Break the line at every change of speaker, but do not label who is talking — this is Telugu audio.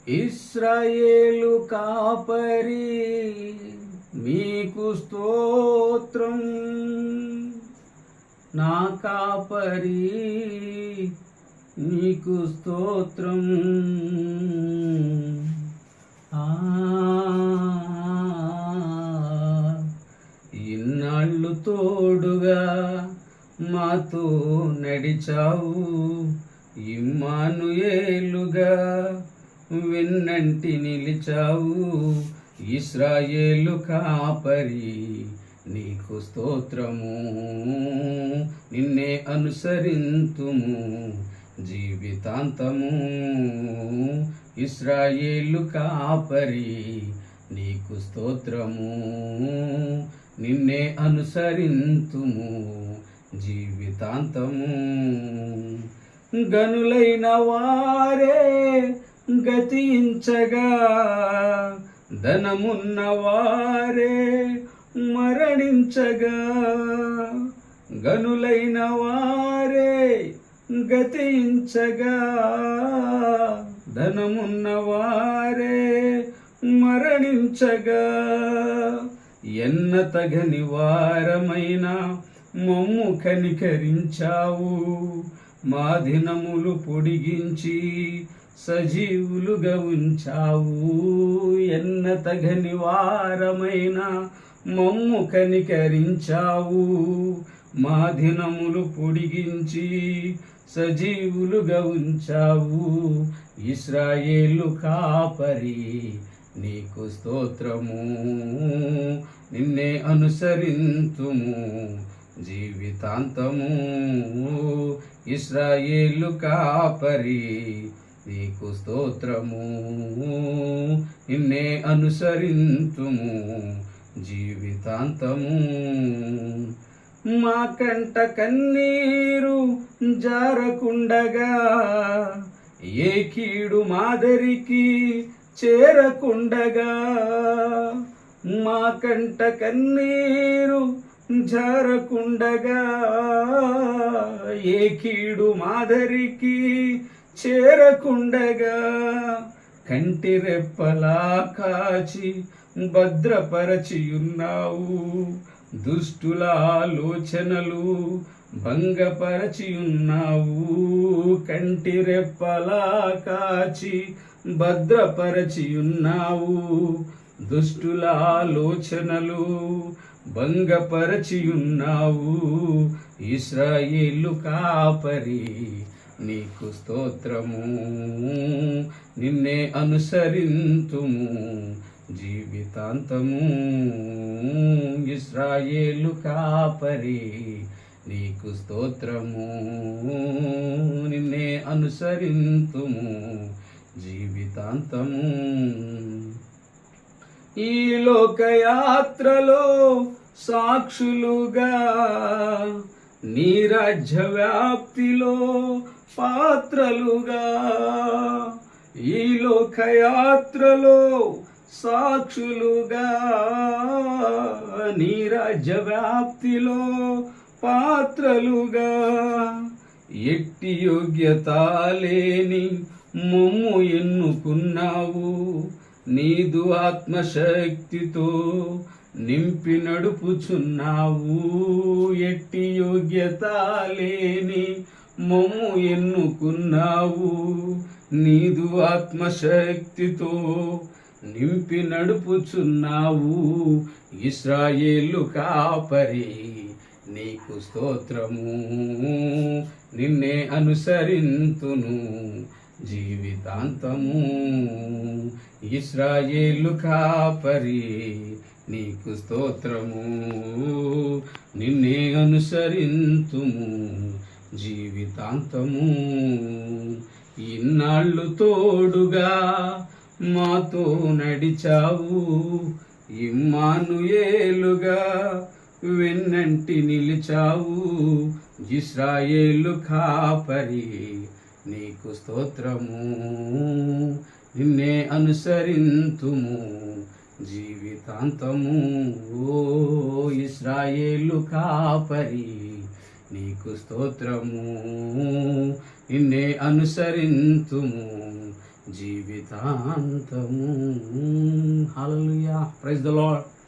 ఇశ్రాయేలు కాపరి మీకు స్తోత్రం, నా కాపరి నీకు స్తోత్రం. ఇన్నాళ్ళు తోడుగా మాతో నడిచావు, ఇమ్మానుయేలుగా వెన్నంటి నిలిచావు. ఇశ్రాయేలు కాపరి నీకు స్తోత్రము, నిన్నే అనుసరింతుము జీవితాంతము. ఇశ్రాయేలు కాపరి నీకు స్తోత్రము, నిన్నే అనుసరింతుము జీవితాంతము. గనులైన వారే గతించగా, ధనమున్న వారే మరణించగా, గనులైన వారే గతించగా, ధనమున్న వారే మరణించగా, ఎన్న తగని వారమైన మమ్ము కనికరించావు. మా దినములు పొడిగించి సజీవులుగా ఉంచావు. ఎన్న తగని వారమైన మమ్ము కనికరించావు. మా దినములు పొడిగించి సజీవులుగా ఉంచావు. ఇశ్రాయేలు కాపరి నీకు స్తోత్రము, నిన్నే అనుసరింతుము జీవితాంతము. ఇశ్రాయేలు కాపరి నీకు స్తోత్రము, నిన్నే అనుసరింతుము జీవితాంతము. మా కంట కన్నీరు జారకుండగా, ఏ కీడు మాదరికి చేరకుండగా, మా కంట కన్నీరు జారకుండగా, ఏ కీడు మాదరికి చేరకుండగా, కంటి రెప్పలా కాచి భద్రపరచియున్నావు. దుష్టుల ఆలోచనలు భంగపరచియున్నావు. కంటి రెప్పలా కాచి భద్రపరచియున్నావు. దుష్టుల ఆలోచనలు భంగపరచియున్నావు. ఇశ్రాయేలు కాపరి నీకు స్తోత్రము, నిన్నే అనుసరింతుము జీవితాంతము. ఇశ్రాయేలు కాపరి నీకు స్తోత్రము, నిన్నే అనుసరింతుము జీవితాంతము. ఈ లోకయాత్రలో సాక్షులుగా, నీ రాజ్య వ్యాప్తిలో పాత్రలుగా, ఈ లోకయాత్రలో సాక్షులుగా, నీ రాజ్య వ్యాప్తిలో పాత్రలుగా, ఎట్టి యోగ్యత లేని మమ్ము ఎన్నుకున్నావు. నీదు ఆత్మశక్తితో నింపి నడుపుచున్నావు. ఎట్టి యోగ్యత లేని మమ్ము ఎన్నుకున్నావు. నీదు ఆత్మశక్తితో నింపి నడుపుచున్నావు. ఇశ్రాయేలు కాపరి నీకు స్తోత్రము, నిన్నే అనుసరింతును జీవితాంతము. ఇశ్రాయేలు కాపరి నీకు స్తోత్రము, నిన్నే అనుసరింతుము జీవితాంతము. ఇన్నాళ్ళు తోడుగా మాతో నడిచావు, ఇమ్మానుయేలుగా వెన్నంటి నిలిచావు. ఇశ్రాయేలు కాపరి నీకు స్తోత్రము, నిన్నే అనుసరింతుము జీవితాంతము. ఓ ఇశ్రాయేలు కాపరి నీకు స్తోత్రము, నిన్నే అనుసరింతుము జీవితాంతము. హల్లెలూయా. Praise the lord.